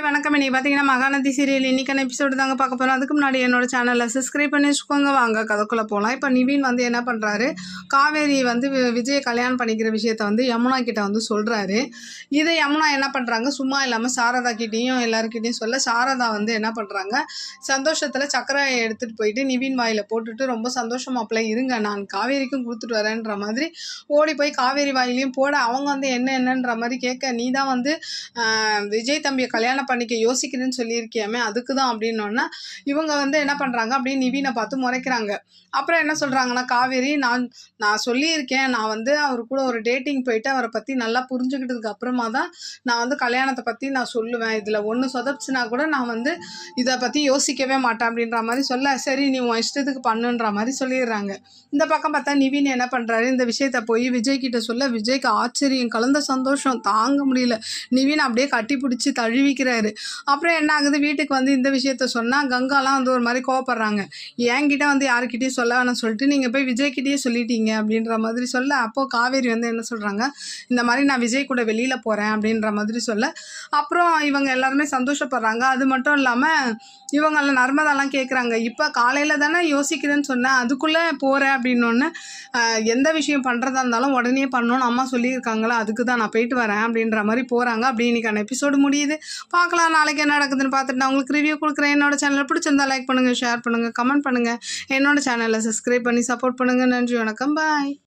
வணக்கம். இன்னைக்கு பார்த்தீங்கன்னா மகாநதி சீரியல் இன்னைக்கான எபிசோடு தாங்க பார்க்க போகிறோம். அதுக்கு முன்னாடி என்னோட சேனலை சப்ஸ்கிரைப் பண்ணி வச்சுக்கோங்க. வாங்க கதைக்குள்ளே போகலாம். இப்போ நிவின் என்ன பண்ணுறாரு, காவேரி விஜயை கல்யாணம் பண்ணிக்கிற விஷயத்த யமுனா கிட்ட சொல்கிறாரு. இதை யமுனா என்ன பண்ணுறாங்க, சும்மா இல்லாமல் சாரதா கிட்டேயும் எல்லாருக்கிட்டையும் சொல்ல, சாரதா என்ன பண்ணுறாங்க, சந்தோஷத்தில் சக்கரை எடுத்துகிட்டு போயிட்டு நிவின் வாயில் போட்டுட்டு ரொம்ப சந்தோஷமாப்பில் இருங்க, நான் காவேரிக்கும் கொடுத்துட்டு வரேன்ற மாதிரி ஓடி போய் காவேரி வாயிலையும் போட, அவங்க என்னன்ற மாதிரி கேட்க, நீ தான் விஜய் தம்பியை கல்யாணம் பண்ணிக்க யோசிக்கிறேன்னு சொல்லியிருக்கியாமே, அதுக்கு தான் அப்படின்னோன்னா இவங்க என்ன பண்ணுறாங்க, அப்படியே நிவினை பார்த்து முறைக்கிறாங்க. அப்புறம் என்ன சொல்கிறாங்கன்னா, காவேரி நான் சொல்லியிருக்கேன், நான் அவர் கூட ஒரு டேட்டிங் போயிட்டு அவரை பற்றி நல்லா புரிஞ்சுக்கிட்டதுக்கு அப்புறமா தான் நான் கல்யாணத்தை பற்றி நான் சொல்லுவேன். இதில் ஒன்று சொதப்புச்சுன்னா கூட நான் இதை பற்றி யோசிக்கவே மாட்டேன் அப்படின்ற மாதிரி சொல்ல, சரி நீ உன் இஷ்டத்துக்கு பண்ணுன்ற மாதிரி சொல்லிடுறாங்க. இந்த பக்கம் பார்த்தா நிவின் என்ன பண்ணுறாரு, இந்த விஷயத்தை போய் விஜய் கிட்ட சொல்ல, விஜய்க்கு ஆச்சரியம் கலந்த சந்தோஷம் தாங்க முடியல. நிவின் அப்படியே கட்டி பிடிச்சி தழுவிக்கிறாரு. அப்புறம் என்ன ஆகுது, வீட்டுக்கு இந்த விஷயத்த சொன்னால் கங்காலாம் ஒரு மாதிரி கோவப்படுறாங்க. என்கிட்ட யாருக்கிட்டையும் சொல்ல வேணாம் சொல்லிட்டு நீங்கள் போய் விஜய்கிட்டயே சொல்லிட்டீங்க அப்படின்ற மாதிரி சொல்ல, அப்போது காவேரி என்ன சொல்கிறாங்க, இந்த மாதிரி நான் விஜய் கூட வெளியில் போகிறேன் அப்படின்ற மாதிரி சொல்ல, அப்புறம் இவங்க எல்லாருமே சந்தோஷப்படுறாங்க. அது மட்டும் இல்லாமல் இவங்கள நர்மதாலாம் கேட்குறாங்க, இப்போ காலையில் தானே யோசிக்கிறேன்னு சொன்னேன், அதுக்குள்ளே போகிறேன் அப்படின்னோடனே, எந்த விஷயம் பண்ணுறதா இருந்தாலும் உடனே பண்ணணும்னு அம்மா சொல்லியிருக்காங்களா, அதுக்கு தான் நான் போயிட்டு வரேன் அப்படின்ற மாதிரி போகிறாங்க. அப்படி இன்னைக்கான எபிசோடு முடியுது. பார்க்கலாம் நாளைக்கு என்ன நடக்குதுன்னு பார்த்துட்டு நான் உங்களுக்கு ரிவ்யூ கொடுக்குறேன். என்னோட சேனலை பிடிச்சிருந்தா லைக் பண்ணுங்கள், ஷேர் பண்ணுங்கள், கமெண்ட் பண்ணுங்கள். என்னோட சேனலை சப்ஸ்கிரைப் பண்ணி சப்போர்ட் பண்ணுங்கள். நன்றி, வணக்கம், பாய்.